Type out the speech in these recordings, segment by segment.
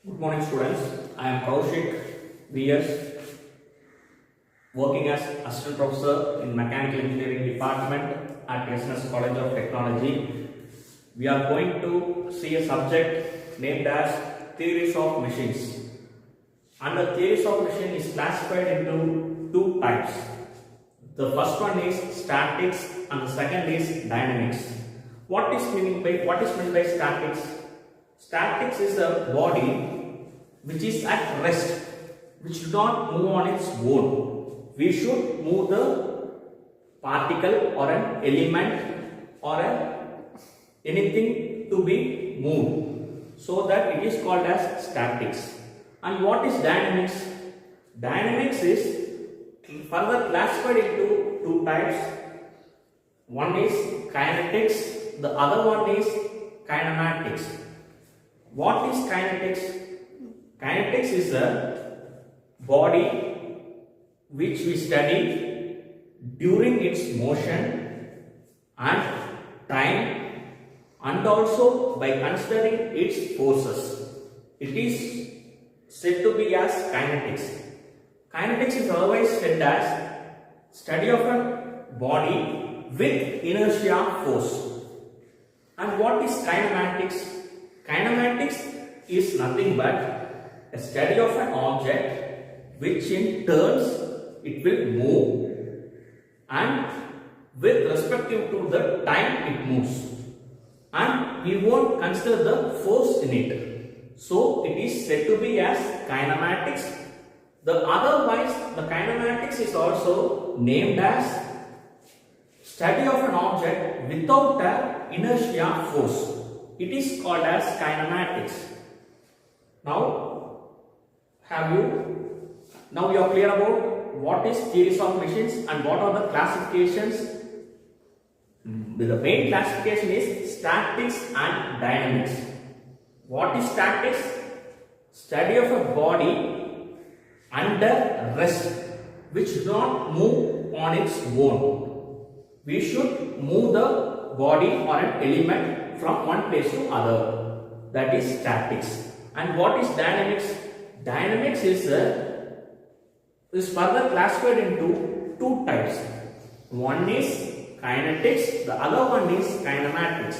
Good morning, students. I am Kaushik VS, working as assistant professor in mechanical engineering department at SNS College of Technology. We are going to see a subject named as theories of machines. And the theories of machine is classified into two types. The first one is statics and the second is dynamics. What is meant by statics? Statics is a body which is at rest, which do not move on its own. We should move the particle or an element or anything to be moved, so that it is called as statics. And what is dynamics? Dynamics is further classified into two types. One is kinetics, the other one is kinematics. What is kinetics? Kinetics is a body which we study during its motion and time, and also by considering its forces. It is said to be as kinetics. Kinetics is otherwise said as study of a body with inertia force. And what is kinematics? Kinematics is nothing but a study of an object which in turns it will move, and with respect to the time it moves, and we won't consider the force in it. So it is said to be as kinematics. The otherwise the kinematics is also named as study of an object without an inertia force. It is called as kinematics. Now you are clear about what is theories of machines and what are the classifications. The main classification is statics and dynamics. What is statics? Study of a body under rest, which does not move on its own. We should move the body or an element from one place to other. That is statics. And what is dynamics? Dynamics is further classified into two types. One is kinetics, the other one is kinematics.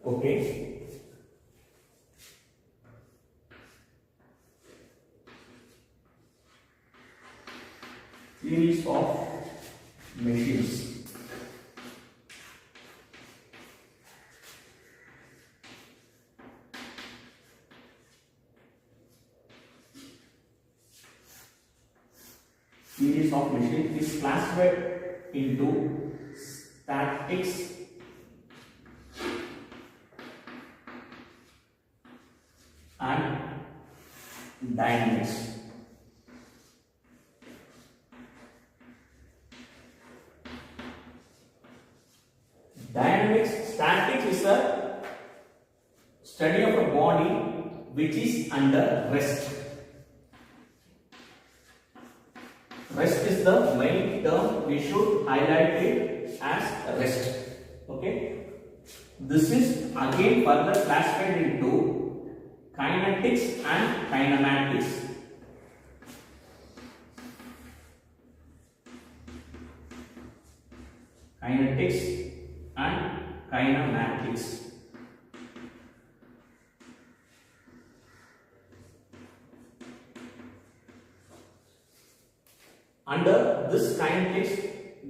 Okay. Theories of machines. Theories of machine is classified into statics and dynamics. Statics is a study of a body which is under rest. Rest is the main term, we should highlight it as rest. Okay. This is again further classified into kinetics and kinematics. Kinetics and kinematics. Under this kinetics,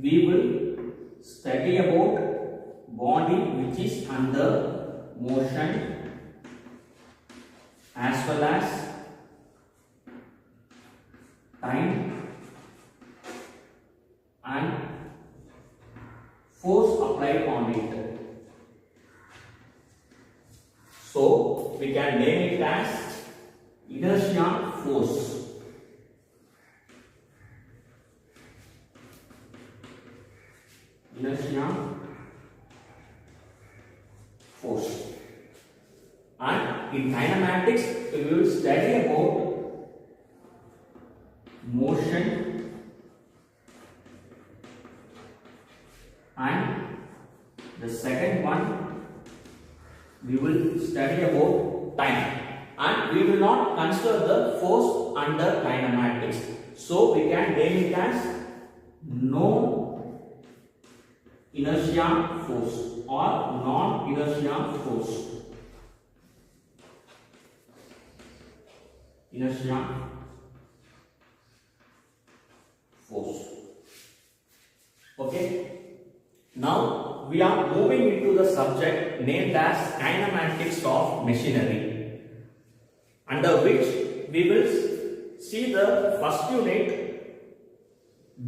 we will study about body which is under motion as well as time and force applied on it. So we can name it as inertia force. Inertia force. And in kinematics, we will study about motion and the second one we will study about time. and we will not consider the force under kinematics. So we can name it as no inertia force or non-inertia force. Inertia force. Okay. Now we are moving into the subject named as kinematics of machinery, under which we will see the first unit,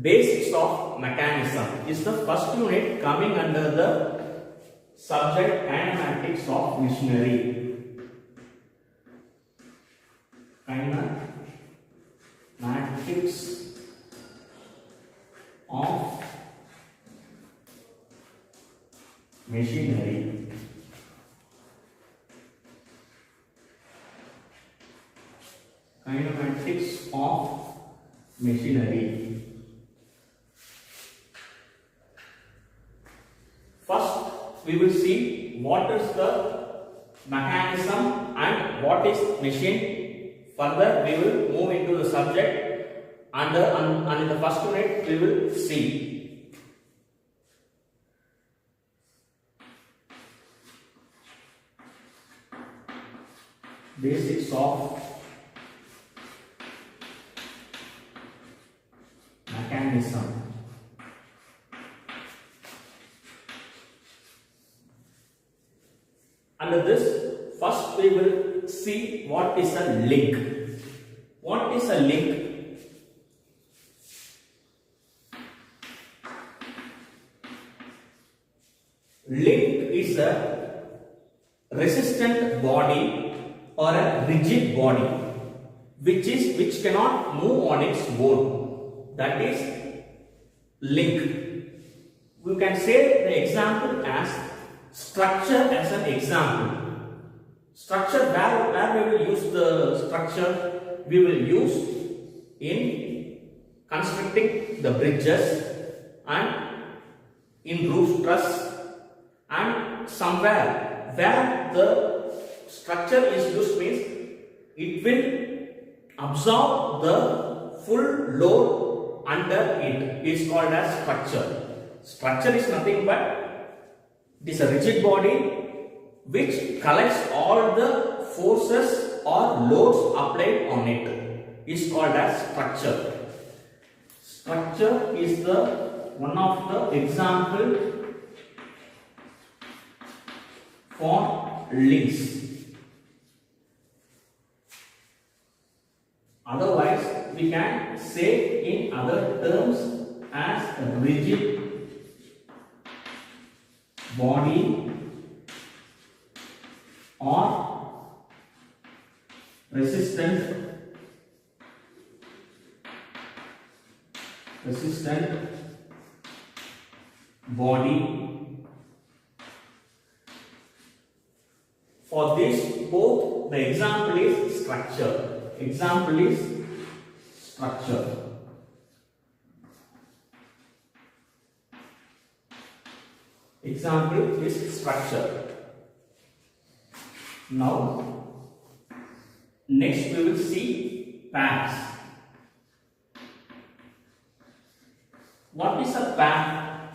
basics of mechanism, is the first unit coming under the subject kinematics of machinery. Kinematics of machinery. Kinematics of machinery. First, we will see what is the mechanism and what is machine. Further, we will move into the subject and in the first unit we will see. Basics of mechanism. Under this, first we will see what is a link. What is a link? Link is a resistant body or a rigid body which cannot move on its own. That is link. We can say the example as structure as an example. Structure, where we will use the structure, we will use in constructing the bridges and in roof truss, and somewhere where the structure is used means it will absorb the full load under it, is called as structure. Structure is nothing but it is a rigid body which collects all the forces or loads applied on it, is called as structure. Structure is the one of the example for links. Otherwise, we can say in other terms as a rigid body or resistant body. For this, both the example is structure. Example is structure. Example is structure. Now, next we will see pairs. What is a pair?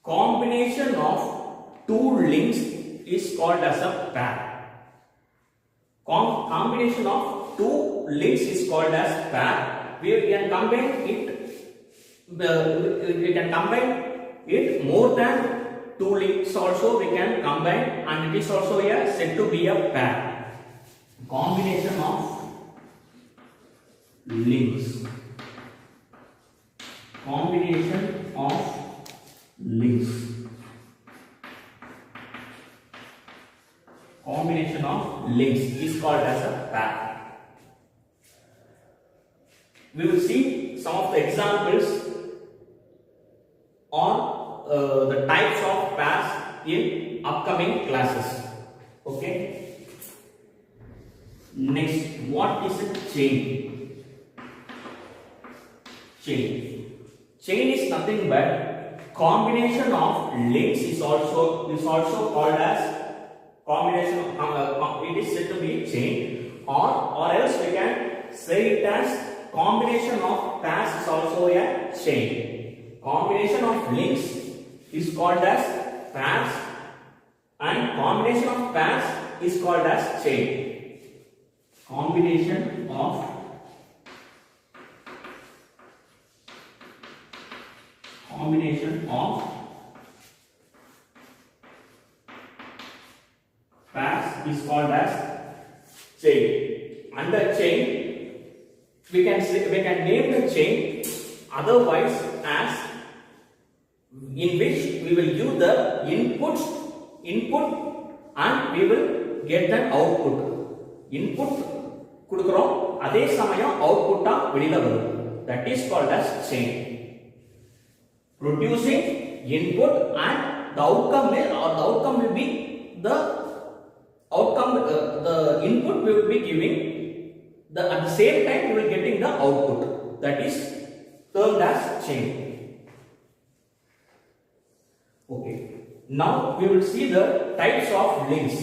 Combination of two links is called as a pair. Combination of two links is called as pair. We can combine it more than two links also we can combine, and it is also said to be a pair. Combination of links. Combination of links. Combination of links is called as a pair. We will see some of the examples on the types of pairs in upcoming classes. Okay. Next, what is a chain? Chain is nothing but combination of links is also called as combination. It is said to be chain, or else we can say it as combination of pairs is also a chain. Combination of links is called as pairs and combination of pairs is called as chain. Combination of pairs is called as chain. Under chain we can name the chain otherwise as in which we will use the input and we will get the output. Input கொடுக்கிறோம் அதே சமயம் அவுட்புட்டா வெளியில வரும். That is called as chain. Producing input and the outcome will be the outcome. The input we will be giving. At the same time we will getting the output. That is termed as chain. Okay. Now we will see the types of links.